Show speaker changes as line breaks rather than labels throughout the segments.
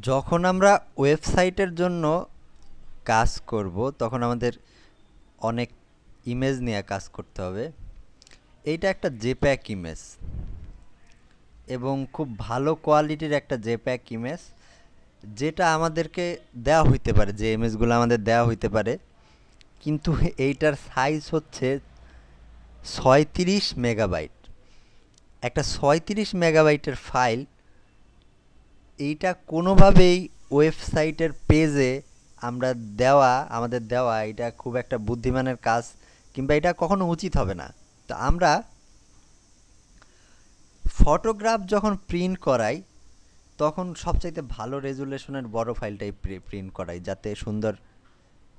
যখন আমরা ওয়েবসাইটের জন্য কাজ করব তখন আমাদের অনেক ইমেজ নিয়ে কাজ করতে হবে। এইটা একটা জেপ্যাক ইমেজ এবং খুব ভালো কোয়ালিটির একটা জেপ্যাক ইমেজ, যেটা আমাদেরকে দেওয়া হইতে পারে, যে ইমেজগুলো আমাদের দেওয়া হইতে পারে, কিন্তু এইটার সাইজ হচ্ছে 36 মেগাবাইট। একটা 36 মেগাবাইটের ফাইল, এইটা কোনোভাবেই ওয়েবসাইটের পেজে আমরা আমাদের দেওয়া এটা খুব একটা বুদ্ধিমানের কাজ, কিংবা এটা কখনো উচিত হবে না। তো আমরা ফটোগ্রাফ যখন প্রিন্ট করাই তখন সবচাইতে ভালো রেজুলেশনের বড় ফাইলটাই প্রিন্ট করাই, যাতে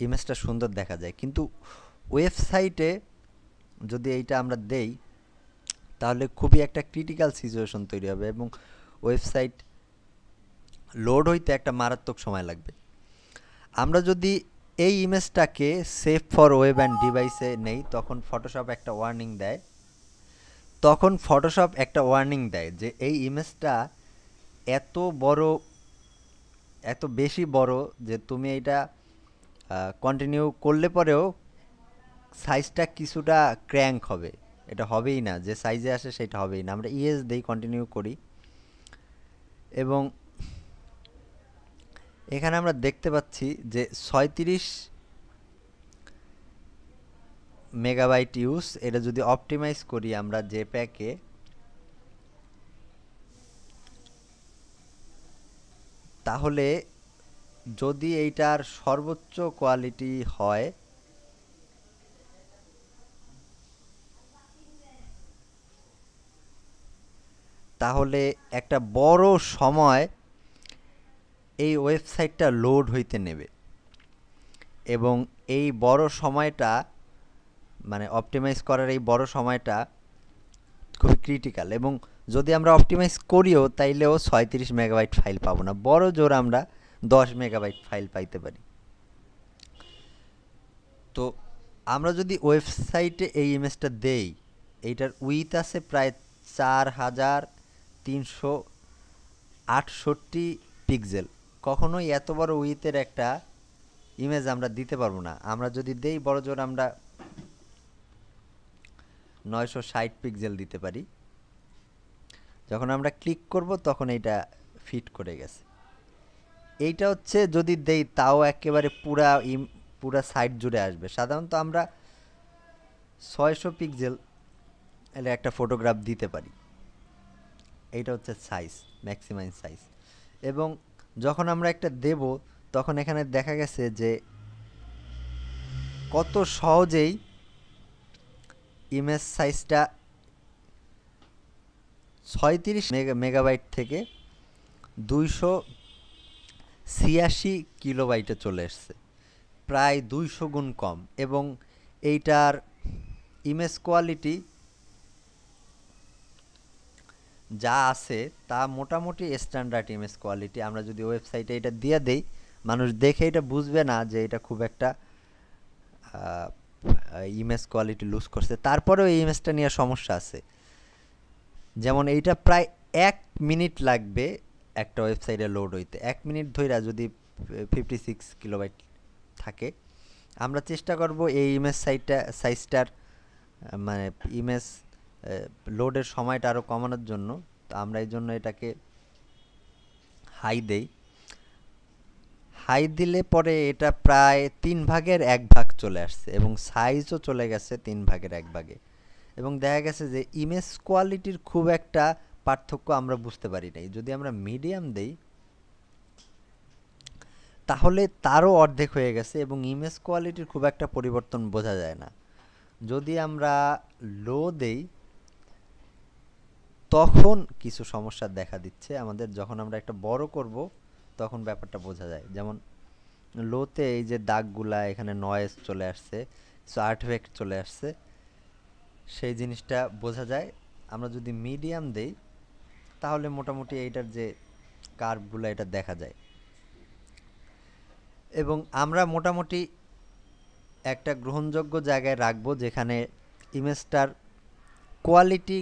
ইমেজটা সুন্দর দেখা যায়। কিন্তু ওয়েবসাইটে যদি এইটা আমরা দেই তাহলে খুবই একটা ক্রিটিক্যাল সিচুয়েশন তৈরি হবে এবং ওয়েবসাইট লোড হইতে একটা মারাত্মক সময় লাগবে। আমরা যদি এই ইমেজটাকে সেভ ফর ওয়েব অ্যান্ড ডিভাইসে নেই তখন ফটোশপ একটা ওয়ার্নিং দেয় যে এই ইমেজটা এত বড়, এত বেশি বড় যে তুমি এটা কন্টিনিউ করলে পরেও সাইজটা কিছুটা ক্র্যাঙ্ক হবে, এটা হবেই না, যে সাইজে আসে সেটা হবেই না। আমরা ইএস দেই, কন্টিনিউ করি, এবং এখানে আমরা দেখতে পাচ্ছি যে 36 মেগাবাইট ইউজ। এটা যদি অপটিমাইজ করি আমরা জেপ্যাকে, তাহলে যদি এইটার সর্বোচ্চ কোয়ালিটি হয় তাহলে একটা বড় সময় এই ওয়েবসাইটটা লোড হইতে নেবে, এবং এই বড় সময়টা, মানে অপটিমাইজ করার এই বড় সময়টা খুবই ক্রিটিক্যাল। এবং যদি আমরা অপটিমাইজ করিও তাইলেও 36 মেগাবাইট ফাইল পাবো না, বড় জোর আমরা 10 মেগাবাইট ফাইল পাইতে পারি। তো আমরা যদি ওয়েবসাইটে এই ইমেজটা দেই, এইটার উইথ আছে প্রায় 4368 পিক্সেল। কখনোই এত বড় উইথের একটা ইমেজ আমরা দিতে পারবো না। আমরা যদি দেই বড় জোর আমরা 960 পিক্সেল দিতে পারি। যখন আমরা ক্লিক করব তখন এইটা ফিট করে গেছে। এইটা হচ্ছে যদি দেই তাও একেবারে পুরা সাইট জুড়ে আসবে। সাধারণত আমরা 600 পিক্সেল এর একটা ফটোগ্রাফ দিতে পারি। এইটা হচ্ছে সাইজ, ম্যাক্সিমাম সাইজ। এবং যখন আমরা একটা দেব তখন এখানে দেখা গেছে যে কত সহজেই ইমেজ সাইজটা 36 মেগাবাইট থেকে 286 কিলোবাইটে চলে এসছে, প্রায় 200 গুণ কম। এবং এইটার ইমেজ কোয়ালিটি যা আছে তা মোটামুটি স্ট্যান্ডার্ড ইমেজ কোয়ালিটি। আমরা যদি ওয়েবসাইটে এটা দিয়ে দেই, মানুষ দেখে এটা বুঝবে না যে এটা খুব একটা ইমেজ কোয়ালিটি লুজ করছে। তারপরেও এই ইমেজটা নিয়ে সমস্যা আছে। যেমন এইটা প্রায় 1 মিনিট লাগবে একটা ওয়েবসাইটে লোড হইতে। 1 মিনিট ধইরা যদি 56 কিলোবাইট থাকে, আমরা চেষ্টা করব এই সাইজটার মানে ইমেজ লোডের সময়টা আরও কমানোর জন্য। তো আমরা এই জন্য এটাকে হাই দেই। হাই দিলে পরে এটা প্রায় 1/3 চলে আসছে এবং সাইজও চলে গেছে 1/3। এবং দেখা গেছে যে ইমেজ কোয়ালিটির খুব একটা পার্থক্য আমরা বুঝতে পারি নাই। যদি আমরা মিডিয়াম দেই তাহলে তারও অর্ধেক হয়ে গেছে এবং ইমেজ কোয়ালিটির খুব একটা পরিবর্তন বোঝা যায় না। যদি আমরা লো দেই তখন কিছু সমস্যা দেখা দিচ্ছে আমাদের। যখন আমরা একটা বড় করব তখন ব্যাপারটা বোঝা যায়। যেমন লোতে এই যে দাগগুলা, এখানে নয়েজ চলে আসছে, কিছু আর্টিফ্যাক্ট চলে আসছে, সেই জিনিসটা বোঝা যায়। আমরা যদি মিডিয়াম দেই তাহলে মোটামুটি এইটার যে কার্ভগুলো এটা দেখা যায়। এবং আমরা মোটামুটি একটা গ্রহণযোগ্য জায়গায় রাখবো যেখানে ইমেজটার কোয়ালিটি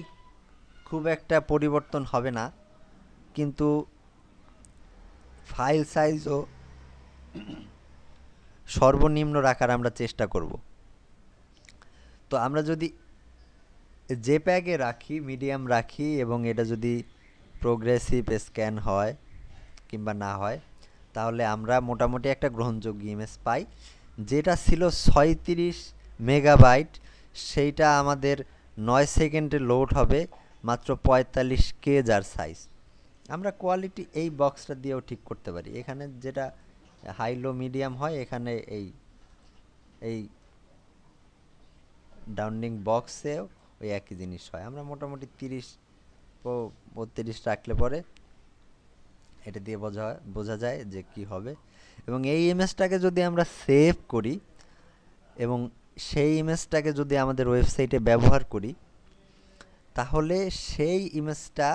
খুব একটা পরিবর্তন হবে না, কিন্তু ফাইল সাইজও সর্বনিম্ন রাখার আমরা চেষ্টা করব। তো আমরা যদি জেপ্যাগে রাখি, মিডিয়াম রাখি, এবং এটা যদি প্রোগ্রেসিভ স্ক্যান হয় কিংবা না হয়, তাহলে আমরা মোটামুটি একটা গ্রহণযোগ্য ইমেজ পাই। যেটা ছিল 36 মেগাবাইট, সেইটা আমাদের 9 সেকেন্ডে লোড হবে, মাত্র 45 কে যার সাইজ। আমরা কোয়ালিটি এই বক্সটা দিয়েও ঠিক করতে পারি। এখানে যেটা হাই লো মিডিয়াম হয়, এখানে এই এই ডাউনিং বক্সেও ওই একই জিনিস হয়। আমরা মোটামুটি 30-32 রাখলে পরে এটা দিয়ে বোঝা যায় যে কি হবে। এবং এই ইমেজটাকে যদি আমরা সেভ করি এবং সেই ইমেজটাকে যদি আমাদের ওয়েবসাইটে ব্যবহার করি, তাহলে সেই ইমেজটা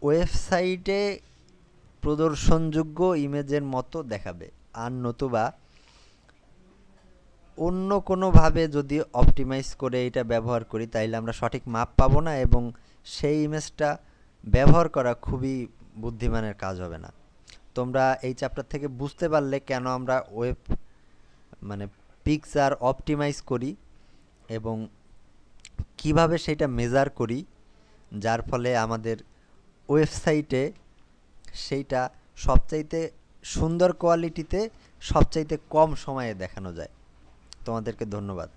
ওয়েবসাইটে প্রদর্শনযোগ্য ইমেজের মতো দেখাবে। আর নতুবা অন্য কোনোভাবে যদি অপটিমাইজ করে এটা ব্যবহার করি, তাইলে আমরা সঠিক মাপ পাবো না এবং সেই ইমেজটা ব্যবহার করা খুবই বুদ্ধিমানের কাজ হবে না। তোমরা এই চ্যাপ্টার থেকে বুঝতে পারলে কেন আমরা মানে পিকচার অপটিমাইজ করি এবং কিভাবে সেটা মেজার করি, যার ফলে আমাদের ওয়েবসাইটে সেইটা সবচাইতে সুন্দর কোয়ালিটিতে সবচাইতে কম সময়ে দেখানো যায়। তোমাদেরকে ধন্যবাদ।